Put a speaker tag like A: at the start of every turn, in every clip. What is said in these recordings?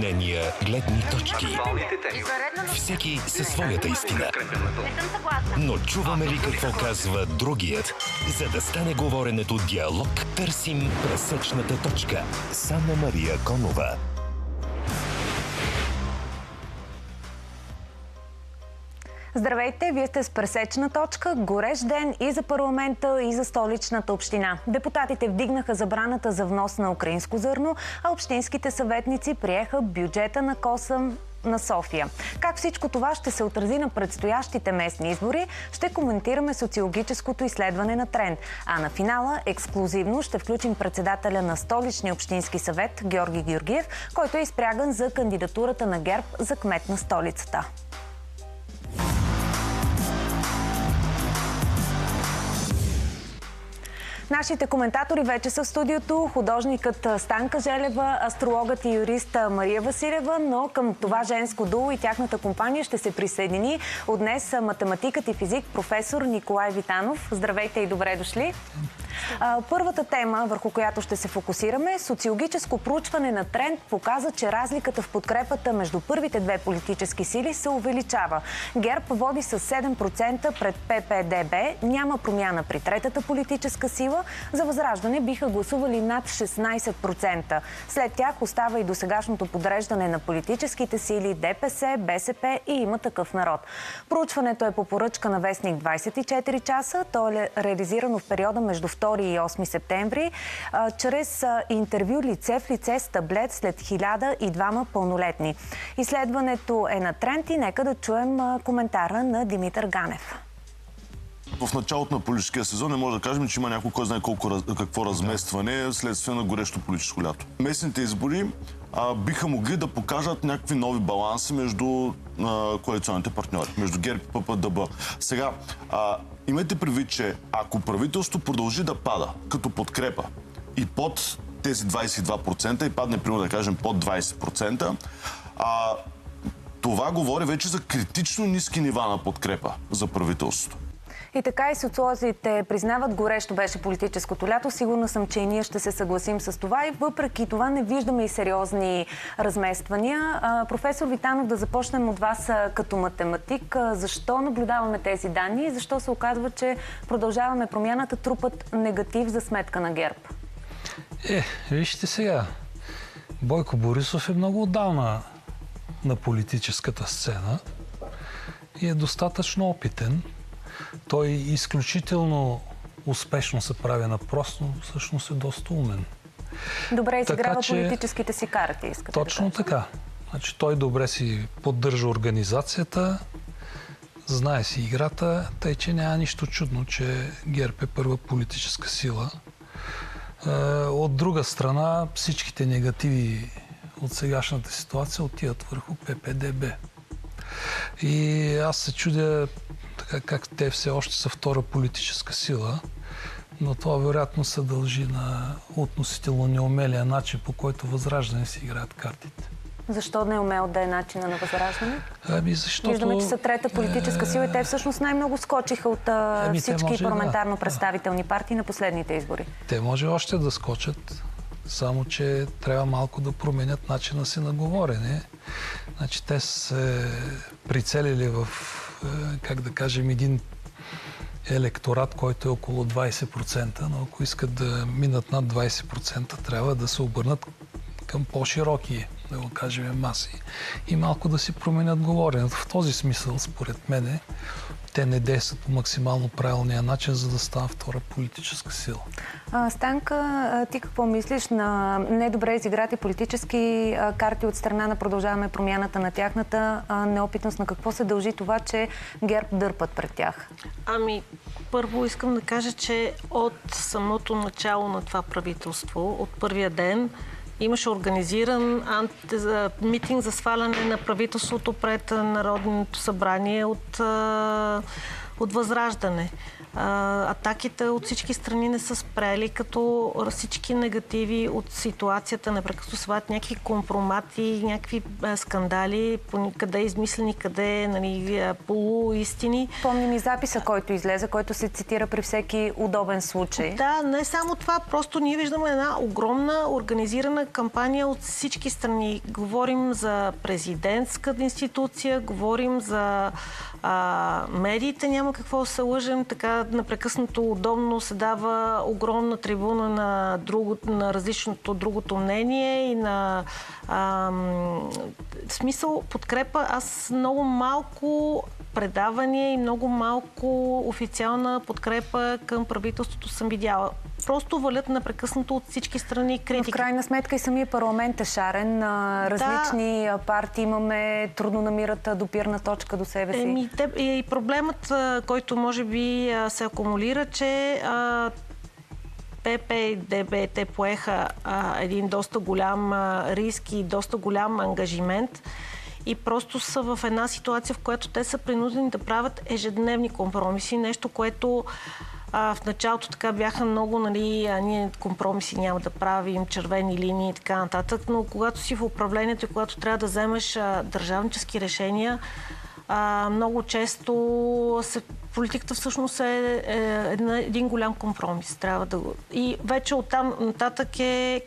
A: мнения, гледни точки. Всеки със своята истина. Но чуваме ли какво казва другият? За да стане говоренето диалог, търсим пресечната точка. С Анна-Мария Конова.
B: Здравейте, вие сте с пресечна точка, горещ ден и за парламента, и за столичната община. Депутатите вдигнаха забраната за внос на украинско зърно, а общинските съветници приеха бюджета на КОСАМ на София. Как всичко това ще се отрази на предстоящите местни избори, ще коментираме социологическото изследване на Тренд. А на финала ексклузивно ще включим председателя на Столичния общински съвет Георги Георгиев, който е изпряган за кандидатурата на ГЕРБ за кмет на столицата. Нашите коментатори вече са в студиото. Художникът Станка Желева, астрологът и юрист Мария Василева, но към това женско дуо и тяхната компания ще се присъедини от днес математикът и физик професор Николай Витанов. Здравейте и добре дошли! Първата тема, върху която ще се фокусираме, социологическо проучване на Тренд показа, че разликата в подкрепата между първите две политически сили се увеличава. ГЕРБ води с 7% пред ППДБ, няма промяна при третата политическа сила, за Възраждане биха гласували над 16%. След тях остава и досегашното подреждане на политическите сили ДПС, БСП и Има такъв народ. Проучването е по поръчка на вестник 24 часа. То е реализирано в периода между 2 и 8 септември, чрез интервю лице в лице с таблет след 1002 пълнолетни. Изследването е на Тренд и нека да чуем коментара на Димитър Ганев.
C: В началото на политическия сезон не може да кажем, че има някой, кой знае какво разместване следствие на горещо политическо лято. Местните избори биха могли да покажат някакви нови баланси между коалиционните партньори, между ГЕРБ и ППДБ. Сега, имайте предвид, че ако правителството продължи да пада като подкрепа и под тези 22% и падне, примерно да кажем, под 20%, това говори вече за критично ниски нива на подкрепа за правителството.
B: И така и социолозите признават, горещо беше политическото лято. Сигурна съм, че и ние ще се съгласим с това. И въпреки това не виждаме и сериозни размествания. Професор Витанов, да започнем от вас като математик. Защо наблюдаваме тези данни и защо се оказва, че Продължаваме промяната трупат негатив за сметка на ГЕРБ?
D: Вижте сега. Бойко Борисов е много отдавна на политическата сцена и е достатъчно опитен. Той изключително успешно се прави на прост, но всъщност е доста умен.
B: Добре изиграва политическите си карти, искате
D: точно
B: да кажа.
D: така. Значи, той добре си поддържа организацията, знае си играта, тъй че няма нищо чудно, че ГЕРБ е първа политическа сила. От друга страна, всичките негативи от сегашната ситуация отиват върху ППДБ. И аз се чудя как те все още са втора политическа сила, но това вероятно се дължи на относително неумелия начин, по който Възраждане си играят картите.
B: Защо не е умел да е начина на Възраждане?
D: Защото...
B: Виждаме, че са трета политическа сила и те всъщност най-много скочиха от всички парламентарно представителни партии на последните избори.
D: Те може още да скочат, само че трябва малко да променят начина си на говорене. Значи те се прицелили в, как да кажем, един електорат, който е около 20%, но ако искат да минат над 20%, трябва да се обърнат към по-широки, да го кажем, маси и малко да си променят говоренето. В този смисъл, според мене, те не действат по максимално правилния начин, за да станат втора политическа сила.
B: Станка, ти какво мислиш на недобре изиграти политически карти от страна на Продължаваме промяната, на тяхната неопитност? На какво се дължи това, че ГЕРБ дърпат пред тях?
E: Първо искам да кажа, че от самото начало на това правителство, от първия ден, имаше организиран митинг за сваляне на правителството пред Народното събрание от Възраждане. атаките от всички страни не са спрели, като всички негативи от ситуацията непрекъснато сват някакви компромати, някакви скандали, къде измислени, къде полуистини.
B: Помним и записа, който излезе, който се цитира при всеки удобен случай.
E: Да, не само това, просто ние виждаме една огромна организирана кампания от всички страни. Говорим за президентска институция, говорим за медиите, няма какво да се лъжем, така непрекъснато удобно се дава огромна трибуна на различното другото мнение и на смисъл подкрепа. Аз много малко предавания и много малко официална подкрепа към правителството съм видяла. Просто валят непрекъснато от всички страни критики.
B: В крайна сметка и самия парламент е шарен. Различни партии имаме, трудно намират допирна точка до себе си.
E: И проблемът, който може би се акумулира, че ПП и ДБ те поеха един доста голям риск и доста голям ангажимент и просто са в една ситуация, в която те са принудени да правят ежедневни компромиси. Нещо, което в началото така бяха много, ние компромиси няма да правим, червени линии и така нататък, но когато си в управлението и когато трябва да вземеш държавнически решения, много често политиката всъщност е един голям компромис. Трябва да го... И вече оттам нататък е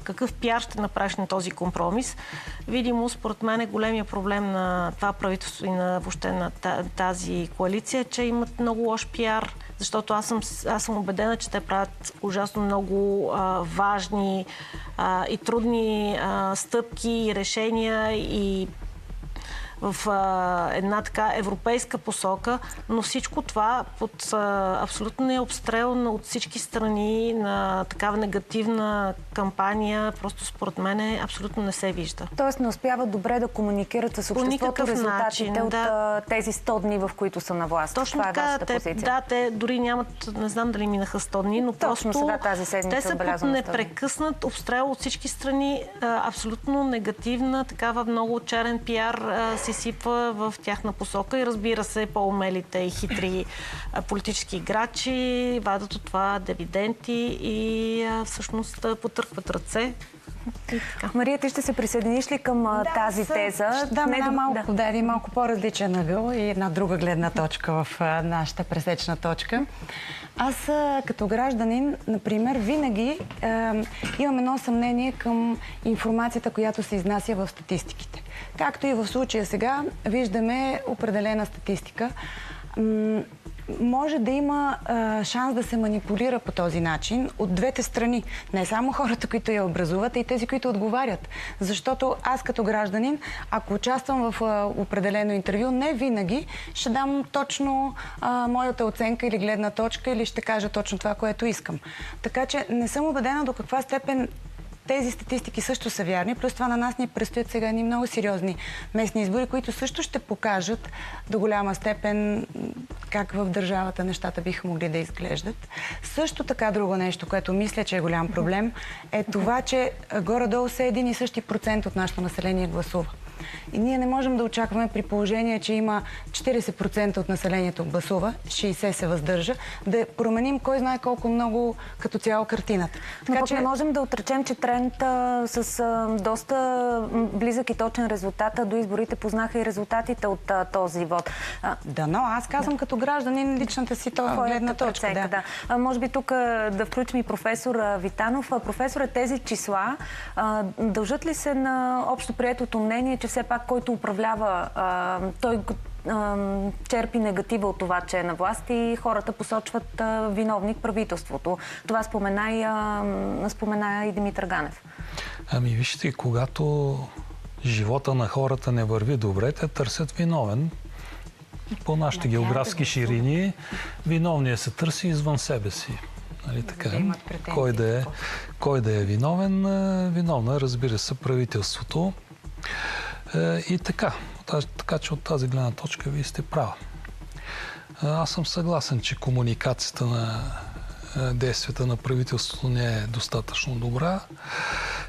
E: какъв пиар ще направиш на този компромис. Видимо, според мен големия проблем на това правителство и въобще на тази коалиция, че имат много лош пиар, защото аз съм убедена, че те правят ужасно много важни и трудни стъпки и решения и в една така европейска посока, но всичко това под абсолютно обстрел от всички страни на такава негативна кампания, просто според мен абсолютно не се вижда.
B: Тоест не успяват добре да комуникират с обществото резултатите от тези 100 дни, в които са на власт.
E: Точно така, те дори нямат, не знам дали минаха 100 дни, но
B: точно сега тази седмица
E: те са под непрекъснат обстрел от всички страни, абсолютно негативна, такава много черен пиар се сипва в тяхна посока и разбира се, по-умелите и хитри политически играчи вадат от това дивиденти и всъщност потъркват ръце.
B: Мария, ти ще се присъединиш ли към тази теза?
F: Един малко по-различен ъгъл и една друга гледна точка в нашата пресечна точка. Аз като гражданин, например, винаги имам едно съмнение към информацията, която се изнася в статистиките. Както и в случая сега, виждаме определена статистика. Може да има шанс да се манипулира по този начин от двете страни. Не само хората, които я образуват, а и тези, които отговарят. Защото аз като гражданин, ако участвам в определено интервю, не винаги ще дам точно моята оценка или гледна точка или ще кажа точно това, което искам. Така че не съм убедена до каква степен тези статистики също са вярни. Плюс това на нас ни предстоят сега едни много сериозни местни избори, които също ще покажат до голяма степен как в държавата нещата биха могли да изглеждат. Също така друго нещо, което мисля, че е голям проблем, е това, че горе-долу се един и същи процент от нашето население гласува. И ние не можем да очакваме при положение, че има 40% от населението гласува, 60% се въздържа, да променим кой знае колко много като цяло картината.
B: Но пък не можем да отречем, че тренд с доста близък и точен резултат до изборите познаха и резултатите от този вод.
F: Да, но аз казвам като гражданин личната си гледна точка.
B: Да. Може би тук да включим и професор Витанов. Професор, тези числа дължат ли се на общо приетото мнение, че все пак който управлява, той черпи негатива от това, че е на власт и хората посочват виновник правителството. Това спомена и Димитър Ганев.
D: Ами вижте, когато живота на хората не върви добре, те търсят виновен. По нашите географски ширини виновният се търси извън себе си. Нали така? Кой да е виновен? Виновна, разбира се, правителството. И така че от тази гледна точка вие сте права. Аз съм съгласен, че комуникацията на действията на правителството не е достатъчно добра.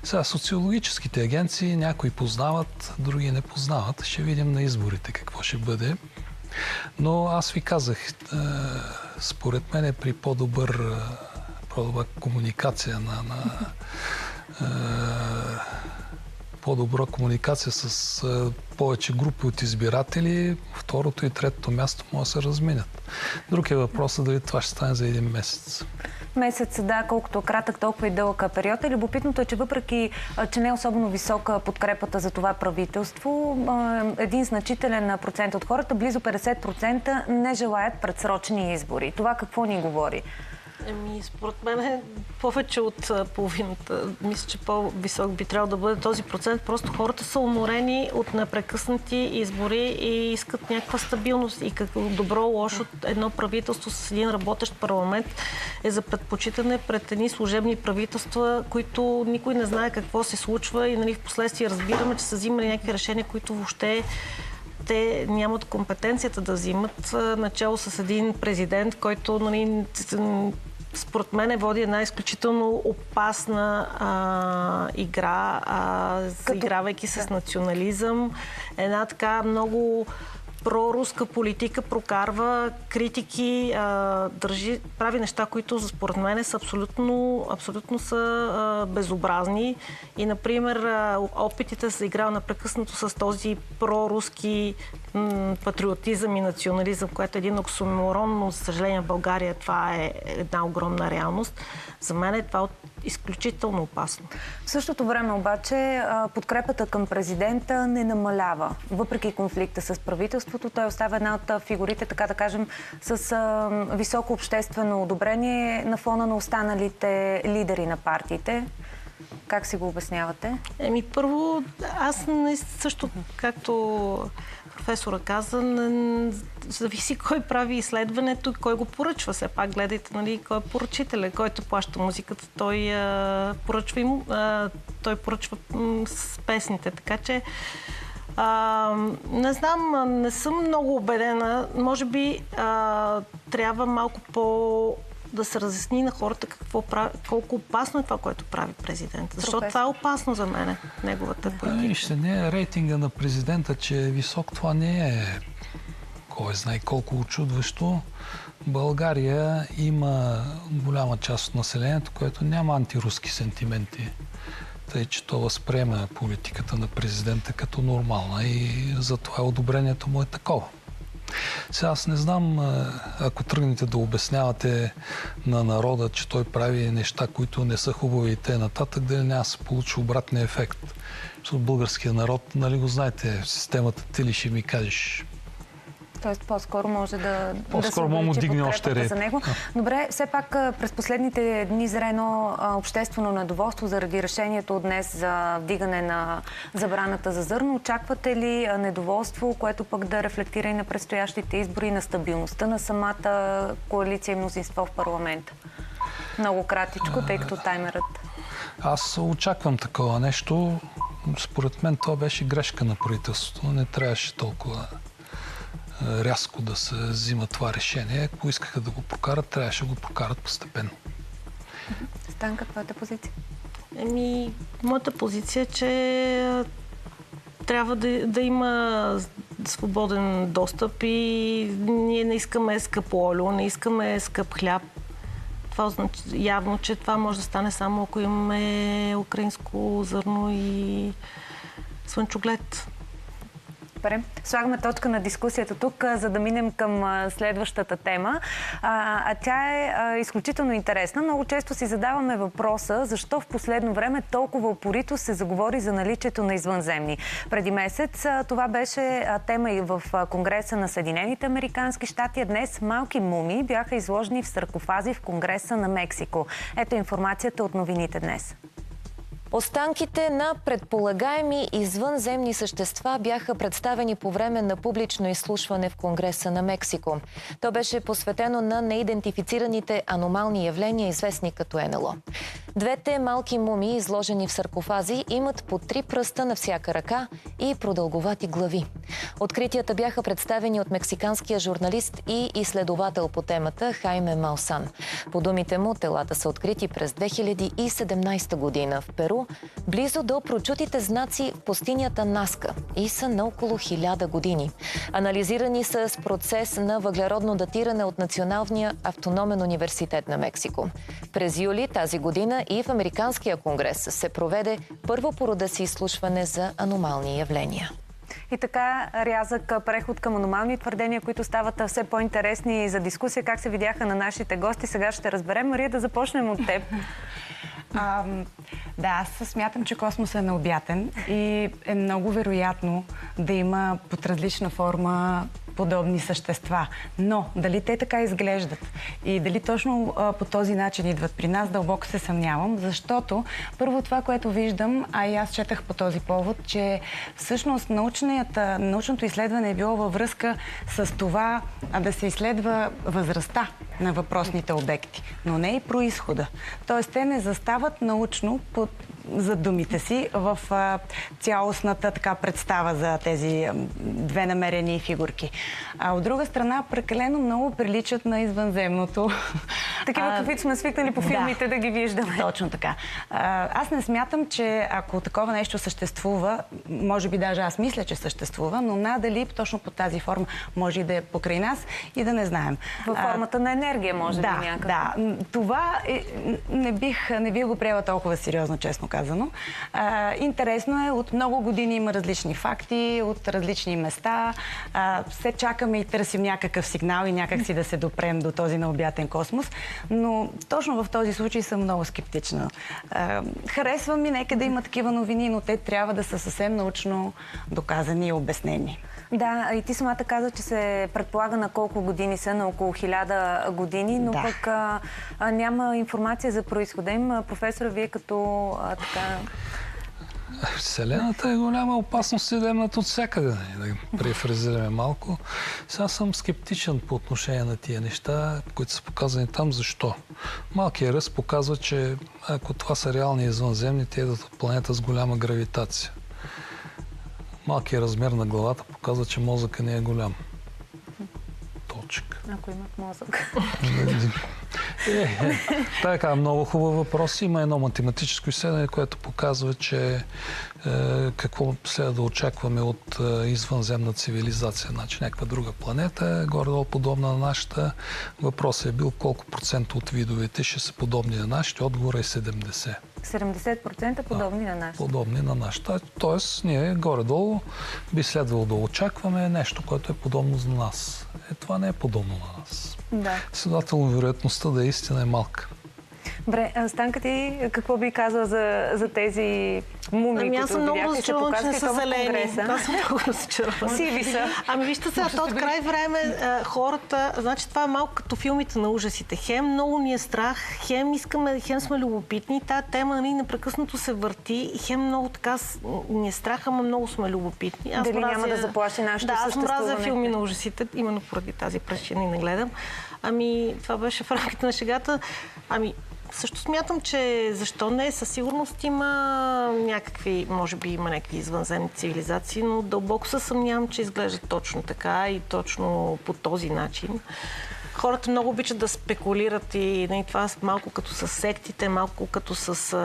D: Сега социологическите агенции някои познават, други не познават. Ще видим на изборите какво ще бъде. Но аз ви казах, според мен при по-добра комуникация по-добра комуникация с повече групи от избиратели, второто и третото място може да се разминят. Друг е въпросът дали това ще стане за един месец.
B: Месец, да, колкото кратък, толкова и дълъг период. Любопитното е, че въпреки, че не е особено висока подкрепата за това правителство, един значителен процент от хората, близо 50%, не желаят предсрочни избори. Това какво ни говори?
E: Според мен е повече от половината. Мисля, че по-висок би трябвало да бъде този процент. Просто хората са уморени от непрекъснати избори и искат някаква стабилност. И какво добро, лошо едно правителство с един работещ парламент е за предпочитане пред едни служебни правителства, които никой не знае какво се случва и в последствие разбираме, че са взимали някакви решения, които въобще те нямат компетенцията да взимат, начало с един президент, който според мен води една изключително опасна игра, заигравайки с национализъм. Една така много проруска политика, прокарва критики, прави неща, които според мен са абсолютно са безобразни. И, например, опитите се играл непрекъснато с този проруски патриотизъм и национализъм, което е един оксиморон, но за съжаление в България това е една огромна реалност. За мен това е изключително опасно.
B: В същото време обаче подкрепата към президента не намалява. Въпреки конфликта с правителството, той остава една от фигурите, така да кажем, с високо обществено одобрение на фона на останалите лидери на партиите. Как си го обяснявате?
E: Първо, аз също, както професора каза, зависи кой прави изследването и кой го поръчва. Все пак гледайте, кой е поръчителя, който плаща музиката, той поръчва с песните. Така че не знам, не съм много убедена. Може би трябва малко да се разясни на хората колко опасно е това, което прави президента. Защото това е опасно за мен, неговата политика.
D: Вижте, не е рейтинга на президента, че е висок. Това не е кой знае колко очудващо. България има голяма част от населението, което няма антируски сентименти. Тъй, че то възприема политиката на президента като нормална и затова одобрението му е такова. Сега аз не знам, ако тръгнете да обяснявате на народа, че той прави неща, които не са хубави и т.н., дали няма да се получи обратния ефект. Защото българския народ, го знаете, в системата ти ли ще ми кажеш.
B: Тоест по-скоро може да се
D: дигне още ред
B: за него. Добре, все пак през последните дни зре едно обществено недоволство заради решението днес за вдигане на забраната за зърно. Очаквате ли недоволство, което пък да рефлектира и на предстоящите избори, на стабилността на самата коалиция и мнозинство в парламента? Много кратичко, тъй като таймерът.
D: Аз очаквам такова нещо. Според мен това беше грешка на правителството. Не трябваше толкова рязко да се взима това решение. Ако искаха да го прокарат, трябваше да го прокарат постепенно.
B: Станка, твоята позиция?
E: Моята позиция е, че трябва да има свободен достъп и ние не искаме скъпо олио, не искаме скъп хляб. Това явно, че това може да стане само ако имаме украинско зърно и слънчоглед.
B: Слагаме точка на дискусията тук, за да минем към следващата тема. Тя е изключително интересна. Много често си задаваме въпроса, защо в последно време толкова упорито се заговори за наличието на извънземни. Преди месец това беше тема и в Конгреса на Съединените американски щати, а днес малки мумии бяха изложени в саркофази в Конгреса на Мексико. Ето информацията от новините днес.
G: Останките на предполагаеми извънземни същества бяха представени по време на публично изслушване в Конгреса на Мексико. То беше посветено на неидентифицираните аномални явления, известни като НЛО. Двете малки мумии, изложени в саркофази, имат по 3 пръста на всяка ръка и продълговати глави. Откритията бяха представени от мексиканския журналист и изследовател по темата Хайме Малсан. По думите му, телата са открити през 2017 година в Перу Мексико, близо до прочутите знаци в пустинята Наска и са на около 1000 години. Анализирани са с процес на въглеродно датиране от Националния автономен университет на Мексико. През юли тази година и в Американския конгрес се проведе първо по рода си изслушване за аномални явления.
B: И така, рязък преход към аномални твърдения, които стават все по-интересни за дискусия, как се видяха на нашите гости. Сега ще разберем. Мария, да започнем от теб.
F: Да, аз смятам, че космосът е необятен и е много вероятно да има под различна форма подобни същества. Но дали те така изглеждат и дали точно по този начин идват при нас, дълбоко се съмнявам, защото първо това, което виждам, а и аз четах по този повод, че всъщност научното изследване е било във връзка с това да се изследва възрастта на въпросните обекти, но не и произхода. Тоест, те не застават научно за думите си в цялостната така представа за тези две намерени фигурки. А от друга страна, прекалено много приличат на извънземното.
B: Такива, каквито сме свикнали по филмите да ги виждаме.
F: Точно така. Аз не смятам, че ако такова нещо съществува, може би даже аз мисля, че съществува, но надали точно по тази форма може и да е покрай нас и да не знаем.
B: Във формата на енергия, може би някакъв.
F: Да, това не бих го приела толкова сериозно, честно казано. Интересно е, от много години има различни факти, от различни места. Все чакаме и търсим някакъв сигнал и някак си да се допрем до този необятен космос. Но точно в този случай съм много скептична. Харесва ми, нека да има такива новини, но те трябва да са съвсем научно доказани и обяснени.
B: Да, и ти самата каза, че се предполага на колко години са, на около 1000 години, но пък няма информация за произхода им. Професора, вие като така...
D: Вселената е голяма опасност и да емнат от всякъде, да префразираме малко. Сега съм скептичен по отношение на тия неща, които са показани там. Защо? Малкият ръст показва, че ако това са реални извънземни, те идват от планета с голяма гравитация. Малкият размер на главата показва, че мозъка не е голям. Точка.
B: Ако имат мозък.
D: Така, много хубав въпрос. Има едно математическо изследване, което показва, че какво следва да очакваме от извънземна цивилизация. Значи някаква друга планета, горе-долу подобна на нашата. Въпросът е бил колко процента от видовете ще са подобни на нашите. Отговор е 70.
B: 70% подобни на нашите.
D: Подобни на нашата. Тоест, ние горе-долу би следвало да очакваме нещо, което е подобно за нас. Това не е подобно на нас.
B: Да.
D: Следователно, вероятността да е истина е малка.
B: Добре, Станка, ти какво би казала за тези мумии,
E: аз съм много разочарована, че не са зелени. Аз съм много разочарована.
B: Сиви са.
E: Вижте сега, то от край време хората, значи това е малко като филмите на ужасите. Хем много ни е страх, хем сме любопитни. Тая тема непрекъснато се върти и хем много така ни е страх, ама много сме любопитни.
B: Дали няма да заплаши нашето съществуване?
E: Да, аз мразя филми на ужасите, именно поради тази причина и не гледам. Това беше в рамките на шегата. Също смятам, че защо не, със сигурност има някакви, може би има някакви извънземни цивилизации, но дълбоко се съмнявам, че изглежда точно така и точно по този начин. Хората много обичат да спекулират и това малко като с сектите, малко като с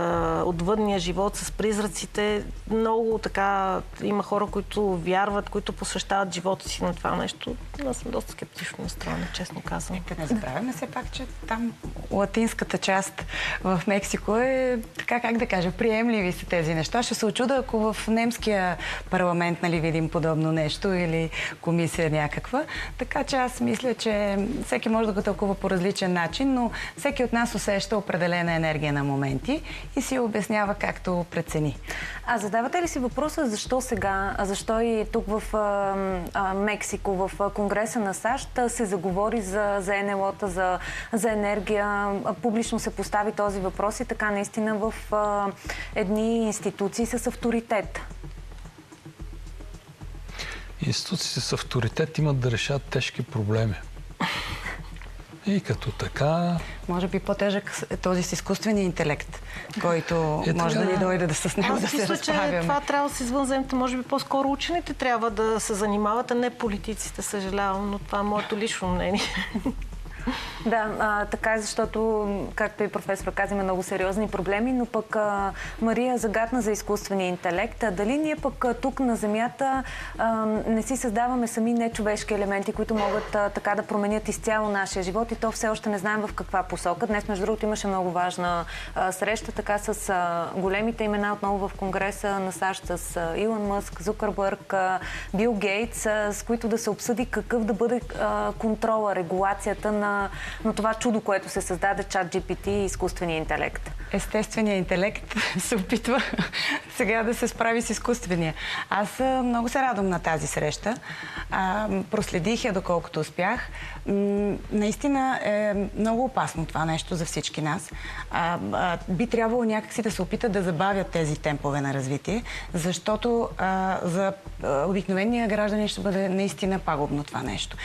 E: отвъдния живот, с призраците. Много така има хора, които вярват, които посвещават живота си на това нещо. Аз съм доста скептично настроена, честно казвам.
F: Нека не забравяме все пак, че там латинската част в Мексико е, така как да кажа, приемливи са тези неща. Ще се очуда, ако в немския парламент видим подобно нещо или комисия някаква. Така че аз мисля, че всеки може да го тълкува по различен начин, но всеки от нас усеща определена енергия на моменти и си обяснява както прецени.
B: А задавате ли си въпроса защо сега, защо и тук в Мексико, в Конгреса на САЩ се заговори за НЛО-та, за енергия, публично се постави този въпрос и така наистина в едни институции с авторитет?
D: Институциите с авторитет имат да решат тежки проблеми. И като така...
F: Може би по-тежък е този с изкуствения интелект, който може да ни дойде с него да се разправяме.
E: Аз мисля, че това трябва с извънземните, може би по-скоро учените трябва да се занимават, а не политиците, съжалявам, но това е моето лично мнение.
B: Да, така е, защото, както и професор каза, има много сериозни проблеми, но пък Мария загадна за изкуствения интелект. Дали ние пък тук на Земята не си създаваме сами нечовешки елементи, които могат така да променят изцяло нашия живот и то все още не знаем в каква посока. Днес, между другото, имаше много важна среща така с големите имена отново в Конгреса на САЩ, с Илон Мъск, Зукърбърг, Бил Гейтс, с които да се обсъди какъв да бъде контрола, регулацията на това чудо, което се създаде, ChatGPT и изкуствения интелект.
F: Естественият интелект се опитва сега да се справи с изкуствения. Аз много се радвам на тази среща. Проследих я доколкото успях. Наистина е много опасно това нещо за всички нас. Би трябвало някакси да се опитат да забавят тези темпове на развитие, защото за обикновения гражданин ще бъде наистина пагубно това нещо.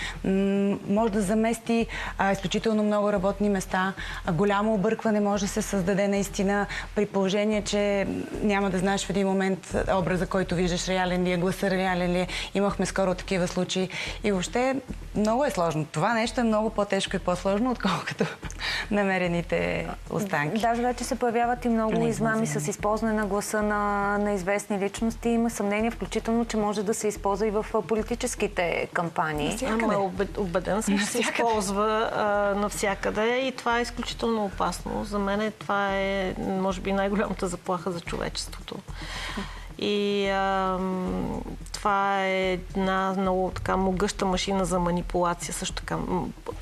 F: Може да замести изключително много работни места, голямо объркване може да се създаде наистина при положение, че няма да знаеш в един момент образа, който виждаш, реален ли е, гласа реален ли е. Имахме скоро такива случаи. И въобще много е сложно. Това нещо е много по-тежко и по-сложно, отколкото намерените останки.
B: Даже вече се появяват и много измами с използване на гласа на известни личности. Има съмнение, включително, че може да се използва и в политическите кампании.
E: Убеден съм, че се използва навсякъде и това е изключително опасно. За мен това е, може би, най-голямата заплаха за човечеството. И това е една много така могъща машина за манипулация. Също така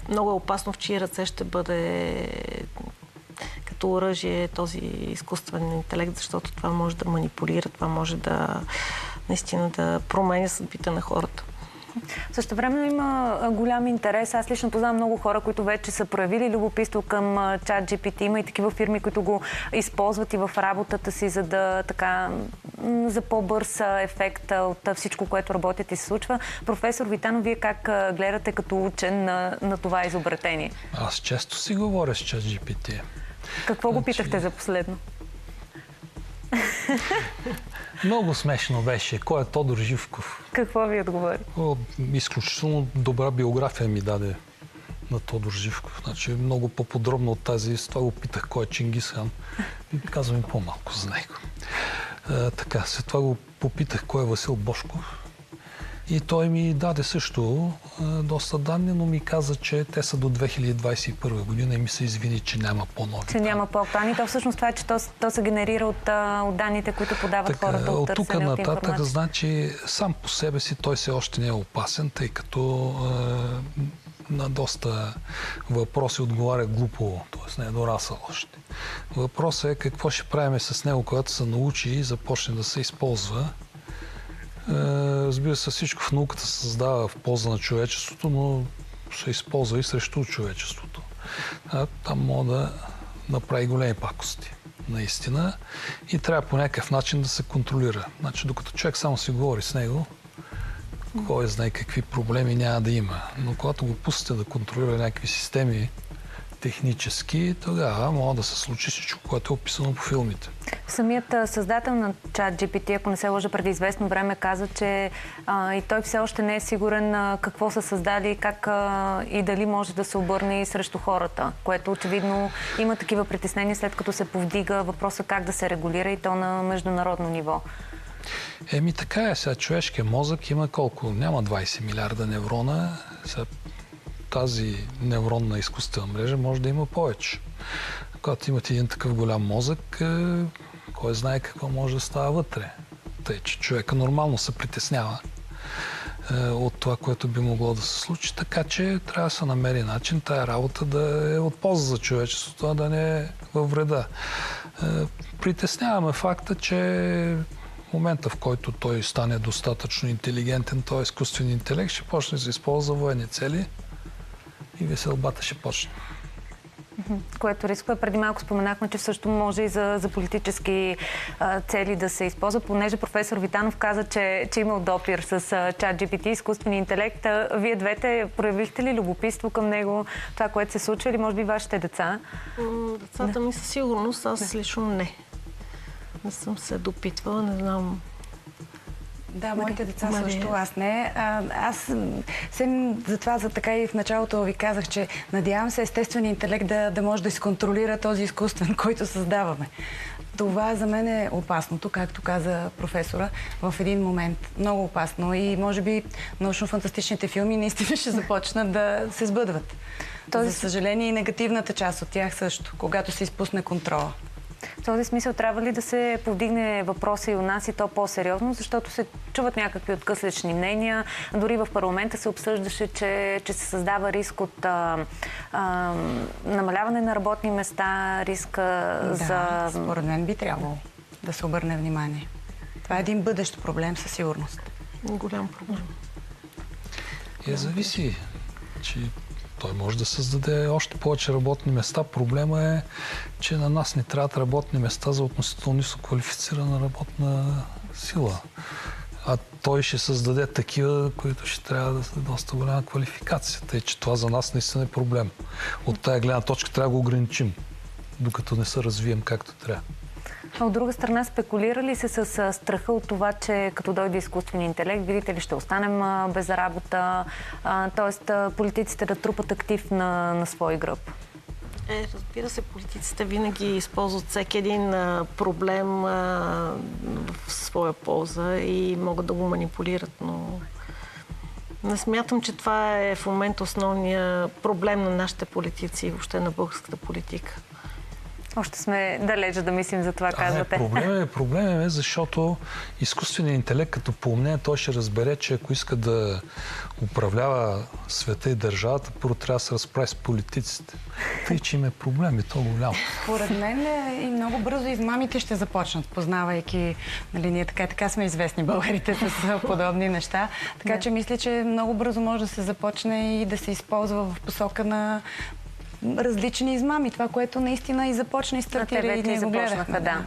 E: много е опасно в чии ръце ще бъде като оръжие този изкуствен интелект, защото това може да манипулира, това може да наистина да променя съдбите на хората.
B: Също време има голям интерес. Аз лично познавам много хора, които вече са проявили любопитство към ChatGPT. Има и такива фирми, които го използват и в работата си, за да за по-бърз ефект от всичко, което работят и се случва. Професор Витанов, вие как гледате като учен на това изобретение?
D: Аз често си говоря с ChatGPT.
B: Какво го питахте за последно?
D: Много смешно беше. Кой е Тодор Живков?
B: Какво ви отговори?
D: Изключително добра биография ми даде на Тодор Живков. Значи много по-подробно от тази. С това го питах кой е Чингис Хан. И казвам по-малко за него. Така, след това го попитах кой е Васил Божков. И той ми даде също доста данни, но ми каза, че те са до 2021 година и ми се извини, че няма по-нови.
B: Че няма по-актуални. То всъщност това е, че то се генерира от данните, които подават хората от търсене, от информация.
D: От тук нататък, значи, сам по себе си той все още не е опасен, тъй като на доста въпроси отговаря глупо, т.е. не е дорасъл още. Въпросът е какво ще правим с него, когато се научи и започне да се използва. Разбира се, всичко в науката се създава в полза на човечеството, но се използва и срещу човечеството. Там може да направи големи пакости, наистина. И трябва по някакъв начин да се контролира. Значи, докато човек само си говори с него, кой знае какви проблеми няма да има. Но когато го пустите да контролира някакви системи технически, тогава може да се случи всичко, което е описано по филмите.
B: Самият създател на ChatGPT, ако не се лъжа, преди известно време каза, че и той все още не е сигурен какво са създали, как и дали може да се обърне и срещу хората, което очевидно има такива притеснения, след като се повдига въпроса как да се регулира и то на международно ниво.
D: Така е. Сега човешкият мозък има колко? Няма 20 милиарда неврона. Сега тази невронна изкуствена мрежа може да има повече. Когато имате един такъв голям мозък, кой знае какво може да става вътре. Тъй, че човека нормално се притеснява от това, което би могло да се случи, така че трябва да се намери начин тая работа да е от полза за човечеството, а да не е във вреда. Притесняваме факта, че в момента, в който той стане достатъчно интелигентен, т.е. изкуствен интелект, ще почне да се използва за военни цели и веселбата ще почне.
B: Което рисква. Преди малко споменахме, че също може и за политически цели да се използва. Понеже професор Витанов каза, че имал допир с ChatGPT, изкуствения интелект. Вие двете проявихте ли любопитство към него, това, което се случва, или може би вашите деца?
E: Децата ми със сигурност, аз лично не. Не съм се допитвала, не знам.
F: Да, моите деца също, аз не. Аз затова така и в началото ви казах, че надявам се естественият интелект да може да изконтролира този изкуствен, който създаваме. Това за мен е опасното, както каза професора, в един момент. Много опасно и може би научно-фантастичните филми наистина ще започнат да се сбъдват. За съжаление и негативната част от тях също, когато се изпусне контрола.
B: В този смисъл трябва ли да се повдигне въпроса и у нас и то по-сериозно, защото се чуват някакви откъслечни мнения. Дори в парламента се обсъждаше, че се създава риск от намаляване на работни места, риска за...
F: Според мен би трябвало да се обърне внимание. Това е един бъдещ проблем със сигурност.
E: Голям проблем.
D: Зависи, че той може да създаде още повече работни места. Проблема е, че на нас не трябват работни места за относително ниско квалифицирана работна сила. А той ще създаде такива, които ще трябва да са доста голяма квалификация. Тъй, че това за нас наистина е проблем. От тая гледна точка трябва да го ограничим, докато не се развием както трябва.
B: А от друга страна, спекулира ли се с страха от това, че като дойде изкуствен интелект, видите ли, ще останем без работа, т.е. политиците да трупат актив на свой гръб?
E: Разбира се, политиците винаги използват всеки един проблем в своя полза и могат да го манипулират, но не смятам, че това е в момента основният проблем на нашите политици и въобще на българската политика.
B: Още сме далече да мислим за това, казвате.
D: Проблем е, защото изкуственият интелект, като поумне, той ще разбере, че ако иска да управлява света и държавата, първо трябва да се разправи с политиците. Тъй, че им е проблем и то голямо.
F: Според мен и много бързо измамите ще започнат, познавайки, нали, ние така сме известни българите с подобни неща. Така че мисля, че много бързо може да се започне и да се използва в посока на различни измами. Това, което наистина и започна и стартира и ние го гледахме.
B: Да.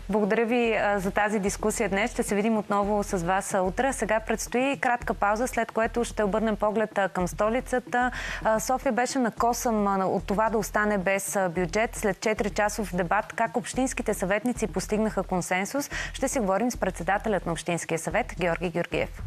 B: Благодаря ви за тази дискусия днес. Ще се видим отново с вас утре. Сега предстои кратка пауза, след което ще обърнем поглед към столицата. София беше на косъм от това да остане без бюджет. След 4-часов дебат как общинските съветници постигнаха консенсус, ще си говорим с председателят на Общинския съвет Георги Георгиев.